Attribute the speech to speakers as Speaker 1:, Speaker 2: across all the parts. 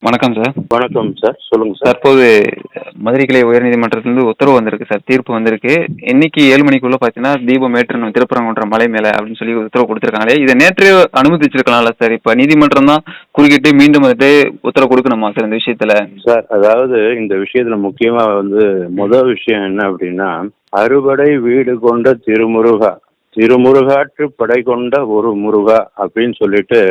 Speaker 1: வணக்கம் சார்.
Speaker 2: வணக்கம் சார். சொல்லுங்க சார்.
Speaker 1: தற்போது மதுரை கிளை உயர்நீதிமன்றத்திலிருந்து உத்தரவு வந்திருக்கு சார். தீர்ப்பு வந்திருக்கு. இன்னைக்கு 7 மணிக்குள்ள பார்த்தீங்கன்னா தீபம் ஏற்றணும் திருப்பரங்குன்றம் மலை மேல அப்படின்னு சொல்லி உத்தரவு கொடுத்துருக்காங்களே. இதை நேற்று அனுமதிச்சிருக்கலாம்ல சார். இப்ப நீதிமன்றம் தான் குறுக்கிட்டு மீண்டும் வந்துட்டு உத்தரவு கொடுக்கணுமா சார் இந்த விஷயத்துல?
Speaker 2: சார், அதாவது இந்த விஷயத்துல முக்கியமா முதல் விஷயம் என்ன அப்படின்னா, அறுபடை வீடு கொண்ட திருமுருகா, திருமுருகாற்று படை கொண்ட ஒரு முருகா அப்படின்னு சொல்லிட்டு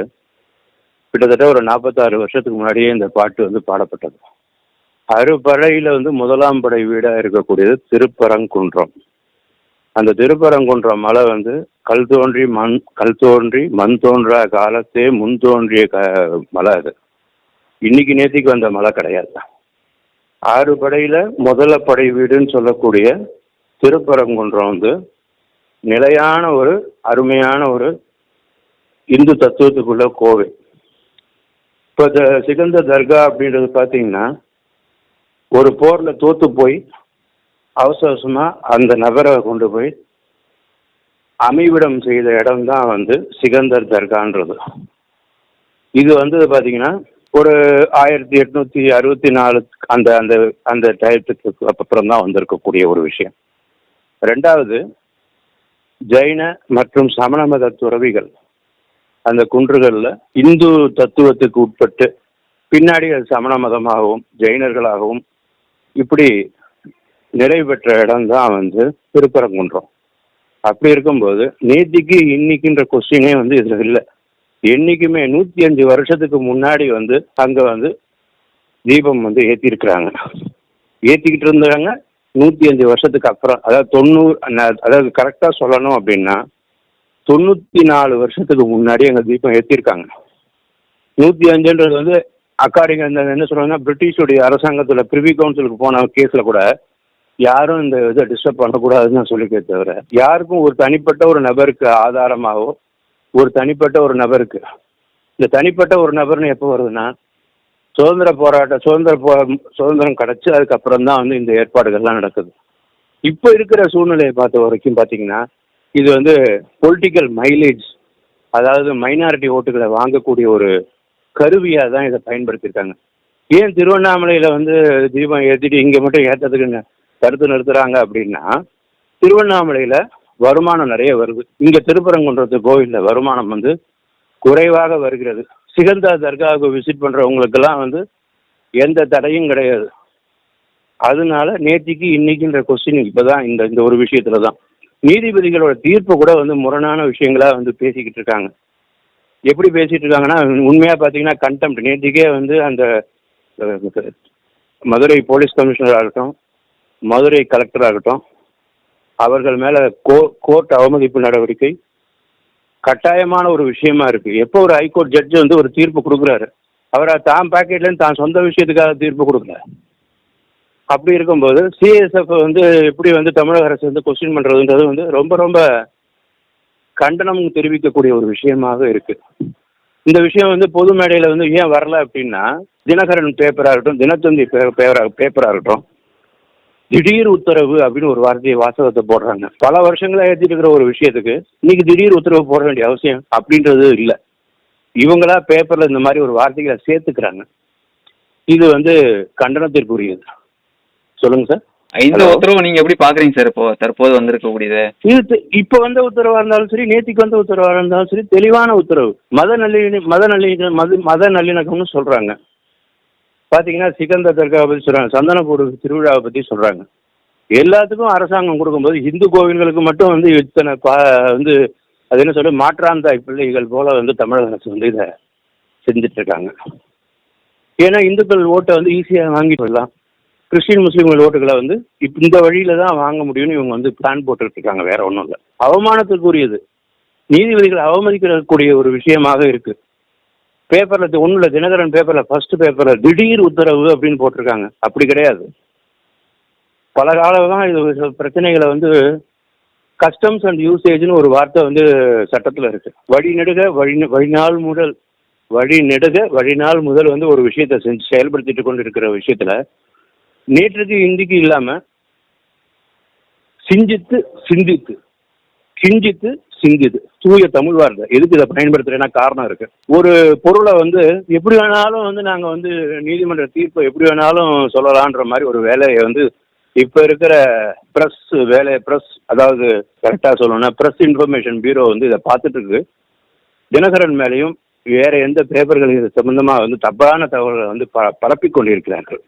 Speaker 2: கிட்டத்தட்ட ஒரு 46 வருஷத்துக்கு முன்னாடியே இந்த பாட்டு பாடப்பட்டது. அறுபடையில முதலாம் படை வீடா இருக்கக்கூடியது திருப்பரங்குன்றம். அந்த திருப்பரங்குன்றம் மலை கல் தோன்றி மண் தோன்றா காலத்தே முன் தோன்றிய மலை. அது இன்னைக்கு நேத்திக்கு வந்த மலை கிடையாது. 6 படையில முதல படை வீடுன்னு சொல்லக்கூடிய திருப்பரங்குன்றம் நிலையான ஒரு அருமையான ஒரு இந்து தத்துவத்துக்குள்ள கோவில். இப்போ சிகந்த தர்கா அப்படின்றது பார்த்தீங்கன்னா, ஒரு போர்ல தோத்து போய் அவசரமா அந்த நபரை கொண்டு போய் அமைவிடம் செய்த இடம் தான் சிகந்தர் தர்கான்றது. இது பார்த்தீங்கன்னா ஒரு 1864 அந்த அந்த அந்த டயத்துக்கு அப்புறம் தான் வந்திருக்கக்கூடிய ஒரு விஷயம். ரெண்டாவது, ஜைன மற்றும் சமண மத துறவிகள் அந்த குன்றுகளில் இந்து தத்துவத்துக்கு உட்பட்டு பின்னாடி அது சமண மதமாகவும் ஜெயினர்களாகவும் இப்படி நிறைவு பெற்ற இடம் தான் திருப்பரங்குன்றம். அப்படி இருக்கும்போது நேத்திக்கு இன்னைக்குன்ற கொஸ்டினே இதில் இல்லை. என்னைக்குமே 105 வருஷத்துக்கு முன்னாடி அங்கே தீபம் ஏற்றிருக்கிறாங்க. ஏற்றிக்கிட்டு இருந்தாங்க 105 வருஷத்துக்கு அப்புறம். அதாவது 90, அதாவது கரெக்டாக சொல்லணும் அப்படின்னா 94 வருஷத்துக்கு முன்னாடி அங்கே தீபம் ஏற்றிருக்காங்க. 105ன்றது அக்கார்டிங் என்ன சொல்றாங்கன்னா, பிரிட்டிஷுடைய அரசாங்கத்தில் பிரிவி கவுன்சிலுக்கு போன கேஸில் கூட யாரும் இந்த இதை டிஸ்டர்ப் பண்ணக்கூடாதுன்னு நான் சொல்லிக்கே தவிர, யாருக்கும் ஒரு தனிப்பட்ட ஒரு நபருக்கு ஆதாரமாகவோ ஒரு தனிப்பட்ட ஒரு நபருக்கு, இந்த தனிப்பட்ட ஒரு நபர்னு எப்போ வருதுன்னா சுதந்திரம் கிடச்சி அதுக்கப்புறம் தான் இந்த ஏற்பாடுகள்லாம் நடக்குது. இப்போ இருக்கிற சூழ்நிலையை பார்த்த வரைக்கும் பார்த்தீங்கன்னா, இது பொலிட்டிக்கல் மைலேஜ், அதாவது மைனாரிட்டி ஓட்டுகளை வாங்கக்கூடிய ஒரு கருவியாக தான் இதை பயன்படுத்தியிருக்காங்க. ஏன் திருவண்ணாமலையில் தீபம் ஏற்றிட்டு இங்கே மட்டும் ஏற்றதுக்குன்னு தடுத்து நிறுத்துகிறாங்க அப்படின்னா, திருவண்ணாமலையில் வருமானம் நிறைய வருது. இங்கே திருப்பரங்குன்றத்து கோவிலில் வருமானம் குறைவாக வருகிறது. சிகந்தா தர்காவுக்கு விசிட் பண்ணுறவங்களுக்கெல்லாம் எந்த தடையும் கிடையாது. அதனால நேத்திக்கு இன்னைக்குன்ற கொஸ்டின் இப்போ தான் இந்த ஒரு விஷயத்துல தான் நீதிபதிகளோட தீர்ப்பு கூட முரணான விஷயங்களா பேசிக்கிட்டு இருக்காங்க. எப்படி பேசிட்டு இருக்காங்கன்னா, உண்மையா பார்த்தீங்கன்னா கண்டெம்ட். நேற்றுக்கே அந்த மதுரை போலீஸ் கமிஷனர் ஆகட்டும், மதுரை கலெக்டர் ஆகட்டும், அவர்கள் மேல கோர்ட் அவமதிப்பு நடவடிக்கை கட்டாயமான ஒரு விஷயமா இருக்கு. எப்போ ஒரு ஹைகோர்ட் ஜட்ஜ் ஒரு தீர்ப்பு கொடுக்குறாரு, அவர் தான் பாக்கெட்லேருந்து தான் சொந்த விஷயத்துக்காக தீர்ப்பு கொடுக்கல. அப்படி இருக்கும்போது சிஎஸ்எஃப் எப்படி தமிழக அரசு கொஸ்டின் பண்ணுறதுன்றது ரொம்ப ரொம்ப கண்டனம் தெரிவிக்கக்கூடிய ஒரு விஷயமாக இருக்கு. இந்த விஷயம் பொது மேடையில் ஏன் வரல அப்படின்னா, தினகரன் பேப்பராக இருக்கட்டும், தினத்தந்தி பேப்பராக இருக்கட்டும், திடீர் உத்தரவு அப்படின்னு ஒரு வாசகத்தை போடுறாங்க. பல வருஷங்களாக ஏற்றிட்டு இருக்கிற ஒரு விஷயத்துக்கு இன்னைக்கு திடீர் உத்தரவு போட வேண்டிய அவசியம் அப்படின்றது இல்லை. இவங்களா பேப்பரில் இந்த மாதிரி ஒரு வார்த்தைகளை சேர்த்துக்கிறாங்க. இது கண்டனத்திற்குரியது. சொல்லுங்க சார்.
Speaker 1: இந்த உத்தரவு நீங்க எப்படி பாக்குறீங்க சார்? இப்போ தற்போது வந்திருக்கக்கூடியது
Speaker 2: இது இப்போ உத்தரவா இருந்தாலும் சரி, நேத்திக்கு உத்தரவா இருந்தாலும் சரி, தெளிவான உத்தரவு. மத நல்லிணக்கம்னு சொல்றாங்க. பாத்தீங்கன்னா சிகந்த தர்காவை பத்தி சொல்றாங்க, சந்தனக்கூடு திருவிழாவை பத்தி சொல்றாங்க. எல்லாத்துக்கும் அரசாங்கம் கொடுக்கும்போது இந்து கோவில்களுக்கு மட்டும் இத்தனை அது என்ன சொல்ற மாற்றாந்தாய் பிள்ளைகள் போல தமிழக அரசு இதை செஞ்சுட்டு இருக்காங்க. ஏன்னா இந்துக்கள் ஓட்டை ஈஸியாக வாங்கிட்டு வரலாம், கிறிஸ்டின் முஸ்லீம்கள் ஓட்டுகளை இந்த வழியில தான் வாங்க முடியும்னு இவங்க பிளான் போட்டுட்டு இருக்காங்க. வேற ஒன்றும் இல்லை. அவமானத்துக்குரியது, நீதிபதிகள் அவமதிக்கக்கூடிய ஒரு விஷயமாக இருக்கு. பேப்பர்ல ஒன்றும் இல்லை, தினகரன் பேப்பர்ல ஃபர்ஸ்ட் பேப்பர்ல திடீர் உத்தரவு அப்படின்னு போட்டிருக்காங்க. அப்படி கிடையாது. பல காலமாக இது பிரச்சனைகளை கஸ்டம்ஸ் அண்ட் யூசேஜ்னு ஒரு வார்த்தை சட்டத்தில் இருக்கு. வழிநாள் முதல் ஒரு விஷயத்தை செயல்படுத்திட்டு கொண்டு இருக்கிற விஷயத்துல நேற்றுக்கு இந்திக்கு இல்லாம சிந்தித்து சிந்திது. தூய தமிழ் வார்த்தை. எதுக்கு இதை பயன்படுத்துறேன்னா காரணம் இருக்கு. ஒரு பொருளை வந்து எப்படி வேணாலும் வந்து நாங்க வந்து நீதிமன்ற தீர்ப்பை எப்படி வேணாலும் சொல்லலான்ற மாதிரி ஒரு வேலையை வந்து இப்ப இருக்கிற பிரஸ் அதாவது கரெக்டா சொல்லணும்னா பிரஸ் இன்ஃபர்மேஷன் பியூரோ வந்து இதை பார்த்துட்டு இருக்கு. தினகரன் மேலேயும் வேற எந்த பேப்பர்கள் இது சம்பந்தமா வந்து தப்பான தகவல்களை வந்து பரப்பிக் கொண்டிருக்கிறார்கள்.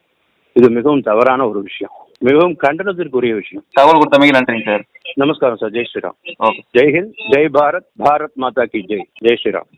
Speaker 2: இது மிகவும் தவறான ஒரு விஷயம், மிகவும் கண்டனத்திற்குரிய விஷயம்.
Speaker 1: தகவல் கொடுத்தமைக்கு நன்றிங்க சார்.
Speaker 2: நமஸ்காரம் சார். ஜெய் ஸ்ரீராம்.
Speaker 1: ஓகே.
Speaker 2: ஜெய் ஹிந்த், ஜெய் பாரத், பாரத் மாதா கி ஜெய். ஜெய் ஸ்ரீராம்.